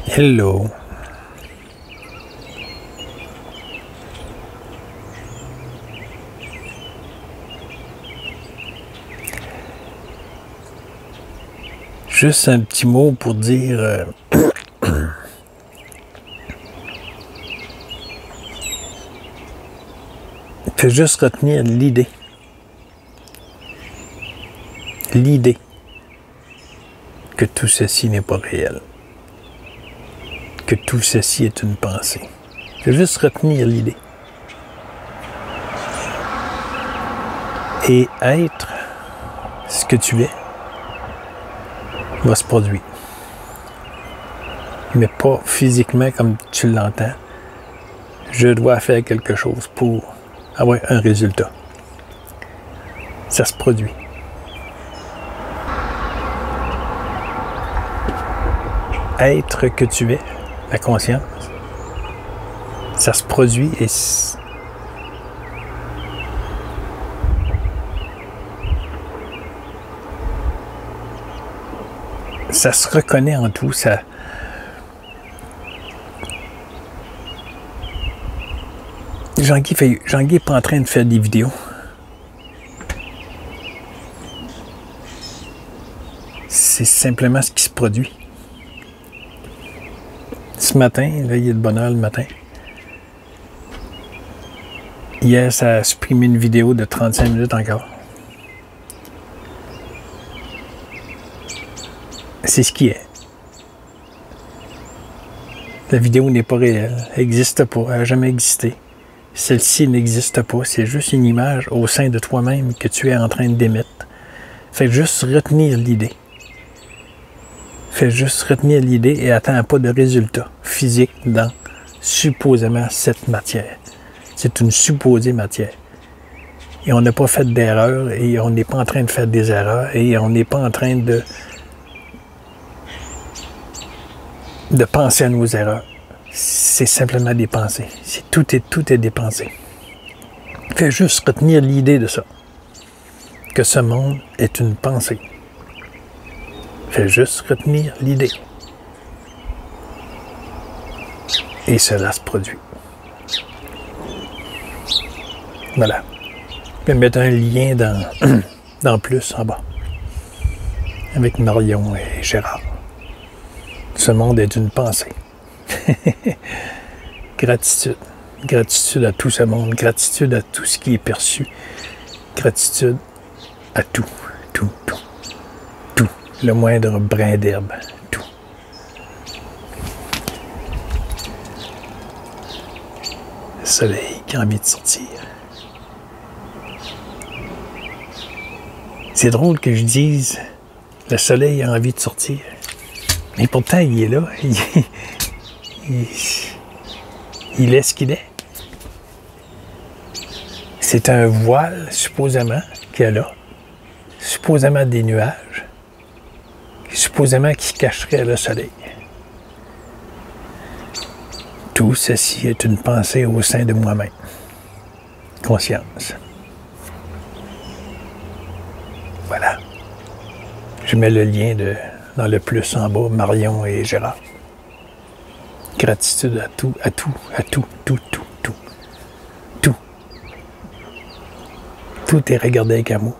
Hello. Juste un petit mot pour dire fais juste retenir l'idée. L'idée que tout ceci n'est pas réel. Que tout ceci est une pensée. Fais juste retenir l'idée. Et être ce que tu es va se produire. Mais pas physiquement comme tu l'entends. Je dois faire quelque chose pour avoir un résultat. Ça se produit. Être que tu es, la conscience, ça se produit et ça se reconnaît en tout. Ça, Jean-Guy n'est pas en train de faire des vidéos. C'est simplement ce qui se produit. Ce matin, là, il y a de bonne heure le matin. Hier, ça a supprimé une vidéo de 35 minutes encore. C'est ce qui est. La vidéo n'est pas réelle. Elle n'existe pas. Elle n'a jamais existé. Celle-ci n'existe pas. C'est juste une image au sein de toi-même que tu es en train d'émettre. Fais juste retenir l'idée. Fais juste retenir l'idée et attends pas de résultat physique dans supposément cette matière. C'est une supposée matière. Et on n'a pas fait d'erreur et on n'est pas en train de faire des erreurs et on n'est pas en train de penser à nos erreurs. C'est simplement des pensées. Tout est des pensées. Fais juste retenir l'idée de ça. Que ce monde est une pensée. Fais juste retenir l'idée. Et cela se produit. Voilà. Je vais mettre un lien dans plus en bas. Avec Marion et Gérard. Ce monde est une pensée. Gratitude. Gratitude à tout ce monde. Gratitude à tout ce qui est perçu. Gratitude à tout. Tout. Le moindre brin d'herbe. Tout. Le soleil qui a envie de sortir. C'est drôle que je dise le soleil a envie de sortir. Mais pourtant, il est là. Il est ce qu'il est. C'est un voile, supposément, qu'il y a là. Supposément des nuages. Supposément qui cacherait le soleil. Tout ceci est une pensée au sein de moi-même. Conscience. Voilà. Je mets le lien dans le plus en bas, Marion et Gérard. Gratitude à tout. Tout est regardé avec amour.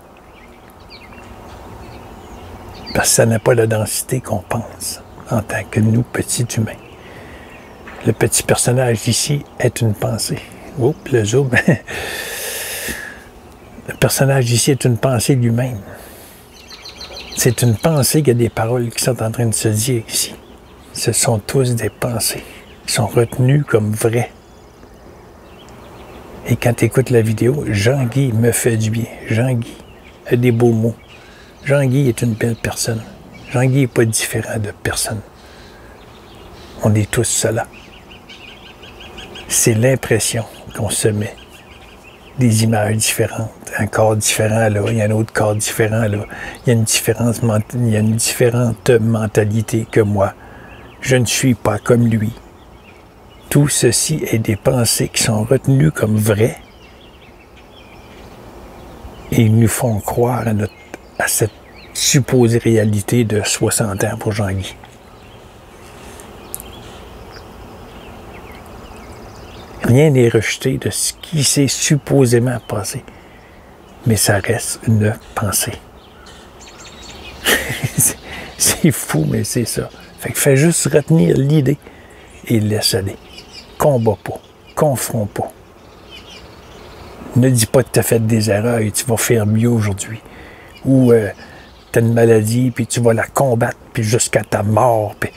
Parce que ça n'a pas la densité qu'on pense en tant que nous, petits humains. Le petit personnage ici est une pensée. Oups, le zoom. Le personnage ici est une pensée lui-même. C'est une pensée qu'il y a des paroles qui sont en train de se dire ici. Ce sont tous des pensées. Ils sont retenus comme vrais. Et quand tu écoutes la vidéo, Jean-Guy me fait du bien. Jean-Guy a des beaux mots. Jean-Guy est une belle personne. Jean-Guy n'est pas différent de personne. On est tous cela. C'est l'impression qu'on se met. Des images différentes, un corps différent là, il y a un autre corps différent là. Il y a une différente mentalité que moi. Je ne suis pas comme lui. Tout ceci est des pensées qui sont retenues comme vraies et ils nous font croire à cette supposée réalité de 60 ans pour Jean-Guy. Rien n'est rejeté de ce qui s'est supposément passé. Mais ça reste une pensée. C'est fou, mais c'est ça. Fait que fais juste retenir l'idée et laisse aller. Combat pas. Confonds pas. Ne dis pas que tu as fait des erreurs et tu vas faire mieux aujourd'hui. Ou tu as une maladie, puis tu vas la combattre puis jusqu'à ta mort. Puis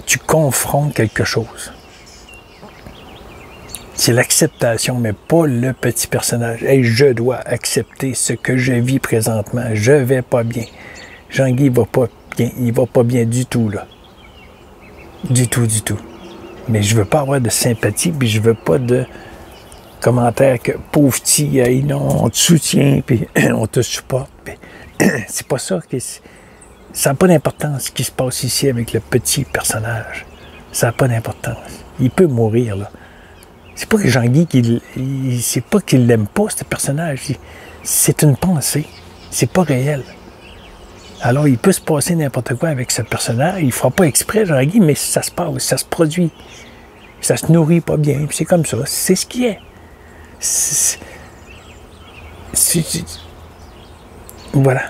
tu confrontes quelque chose. C'est l'acceptation, mais pas le petit personnage. Hey, je dois accepter ce que je vis présentement. Je vais pas bien. Jean-Guy va pas bien. Il va pas bien du tout, là. Du tout, du tout. Mais je veux pas avoir de sympathie, puis je veux pas de commentaires que pauvre petit, hey, non, on te soutient, puis on te supporte. Puis c'est pas ça. Ça n'a pas d'importance ce qui se passe ici avec le petit personnage. Ça n'a pas d'importance. Il peut mourir, là. C'est pas que Jean-Guy, c'est pas qu'il l'aime pas, ce personnage. C'est une pensée. C'est pas réel. Alors, il peut se passer n'importe quoi avec ce personnage. Il fera pas exprès, Jean-Guy, mais ça se passe, ça se produit. Ça se nourrit pas bien, puis c'est comme ça. C'est ce qui est. Voilà.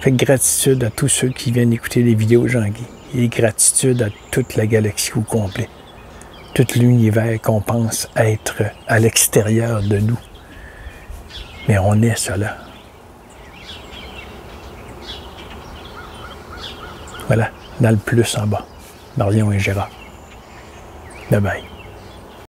Fait que gratitude à tous ceux qui viennent écouter les vidéos de Jean-Guy. Et gratitude à toute la galaxie au complet. Tout l'univers qu'on pense être à l'extérieur de nous. Mais on est cela. Voilà, dans le plus en bas. Marion et Gérard. Bye bye.